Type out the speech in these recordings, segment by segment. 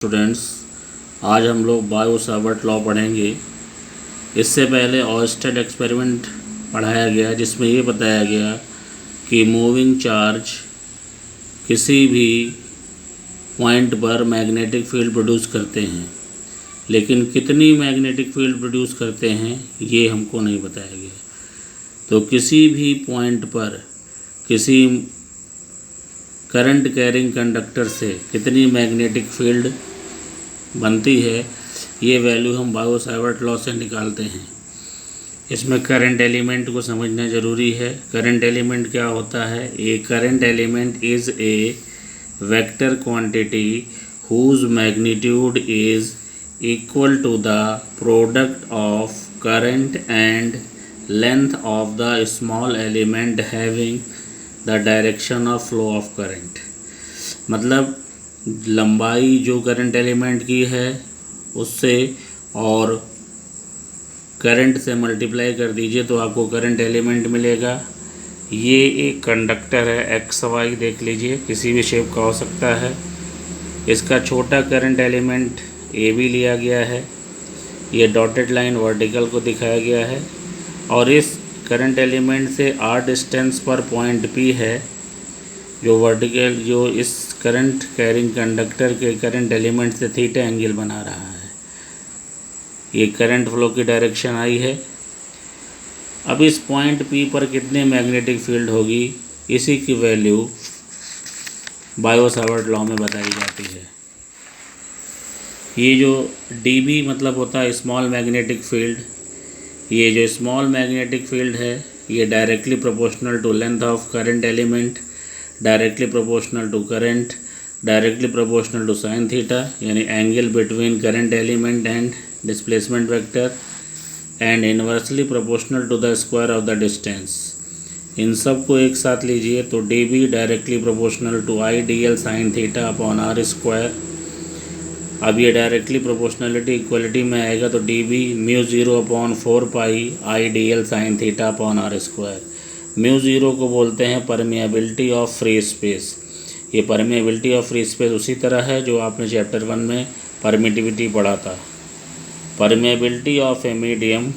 Students, आज हम लोग बायो सावर्ट लॉ पढ़ेंगे। इससे पहले ऑयस्टेड एक्सपेरिमेंट पढ़ाया गया जिसमें ये बताया गया कि मूविंग चार्ज किसी भी पॉइंट पर मैग्नेटिक फील्ड प्रोड्यूस करते हैं, लेकिन कितनी मैग्नेटिक फील्ड प्रोड्यूस करते हैं ये हमको नहीं बताया गया। तो किसी भी पॉइंट पर किसी करंट कैरिंग कंडक्टर से कितनी मैग्नेटिक फील्ड बनती है, ये वैल्यू हम बायो सावर्ट लॉ से निकालते हैं। इसमें करंट एलिमेंट को समझना ज़रूरी है। करंट एलिमेंट क्या होता है? A current element is a vector quantity whose magnitude is equal to the product of current and length of the small element having the direction of flow of current. मतलब लंबाई जो current element की है उससे और current से multiply कर दीजिए तो आपको करंट एलिमेंट मिलेगा। ये एक कंडक्टर है एक्स वाई, देख लीजिए, किसी भी शेप का हो सकता है। इसका छोटा करंट एलिमेंट ए बी लिया गया है। ये डॉटेड लाइन वर्टिकल को दिखाया गया है और इस करंट एलिमेंट से आर डिस्टेंस पर पॉइंट पी है जो वर्टिकल जो इस करंट कैरिंग कंडक्टर के करंट एलिमेंट से थीटा एंगल बना रहा है। ये करंट फ्लो की डायरेक्शन आई है। अब इस पॉइंट पी पर कितने मैग्नेटिक फील्ड होगी, इसी की वैल्यू बायो सावर्ट लॉ में बताई जाती है। ये जो dB मतलब होता है स्मॉल मैग्नेटिक फील्ड, ये जो स्मॉल मैग्नेटिक फील्ड है ये directly proportional to length of current element, directly proportional to current, directly proportional to sine theta, यानी angle between current element and displacement vector, and inversely proportional to the square of the distance. इन सब को एक साथ लीजिए तो dB directly proportional to I D L sine theta upon R square. अब ये डायरेक्टली प्रोपोर्शनलिटी इक्वलिटी में आएगा तो dB mu zero upon 4 pi I D L sine theta upon R square. Mu zero को बोलते हैं परमिएबिलिटी ऑफ फ्री स्पेस। ये permeability of free space उसी तरह है जो आपने चैप्टर 1 में परमिटिविटी पढ़ा था। Permeability of a medium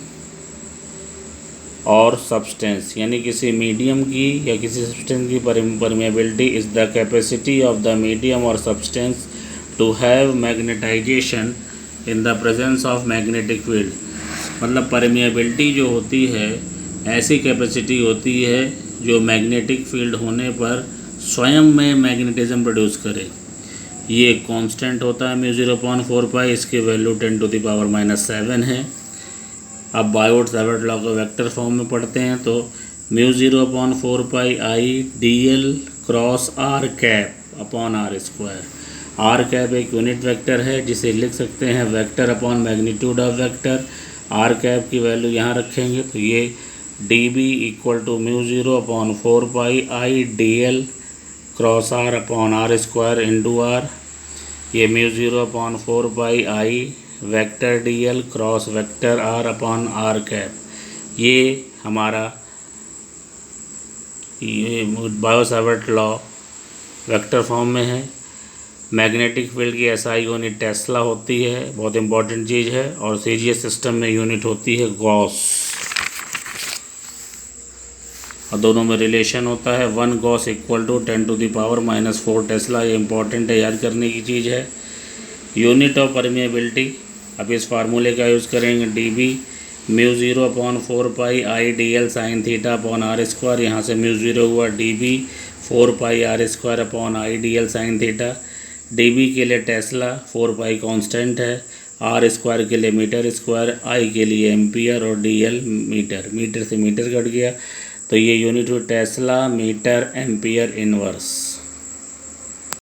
or substance, यानी किसी मीडियम की या किसी सब्सटेंस की permeability is the capacity of the medium or substance to have magnetization in the presence of magnetic field. मतलब परमिएबिलिटी जो होती है ऐसी कैपेसिटी होती है जो मैग्नेटिक फील्ड होने पर स्वयं में मैग्नेटिज्म प्रोड्यूस करे। ये कांस्टेंट होता है म्यू ज़ीरो अपॉन 4 पाई, इसकी वैल्यू 10⁻⁷ है। अब बायो सावर्ट लॉ को वेक्टर फॉर्म में पढ़ते हैं तो mu zero upon 4 pi I D L cross R cap upon R square. R cap एक यूनिट वेक्टर है जिसे लिख सकते हैं vector upon magnitude of vector. R cap की वैल्यू यहाँ रखेंगे तो ये dB equal to mu zero upon 4 pi I D L cross R upon R square into R. ये mu zero upon 4 pi I vector D L cross vector R upon R cap. ये हमारा ये Biot Savart law vector form में है। Magnetic field की SI unit tesla होती है, बहुत इंपॉर्टेंट चीज़ है। और सीजीएस सिस्टम में यूनिट होती है गॉस, और दोनों में रिलेशन होता है 1 गॉस इक्वल टू 10⁻⁻⁴ टेस्ला। ये इंपॉर्टेंट है, याद करने की चीज़ है। यूनिट ऑफ परमिएबिलिटी, अब इस फार्मूले का यूज़ करेंगे dB mu zero upon 4 pi I D L sine theta upon R square. यहाँ से म्यू ज़ीरो हुआ dB 4 pi R square upon I D L sine theta. dB के लिए टेस्ला, 4 पाई कांस्टेंट है, आर स्क्वायर के लिए metre square, आई के लिए एम्पियर और dl मीटर। मीटर से मीटर कट गया तो ये यूनिट हुई टेस्ला मीटर एम्पियर इनवर्स।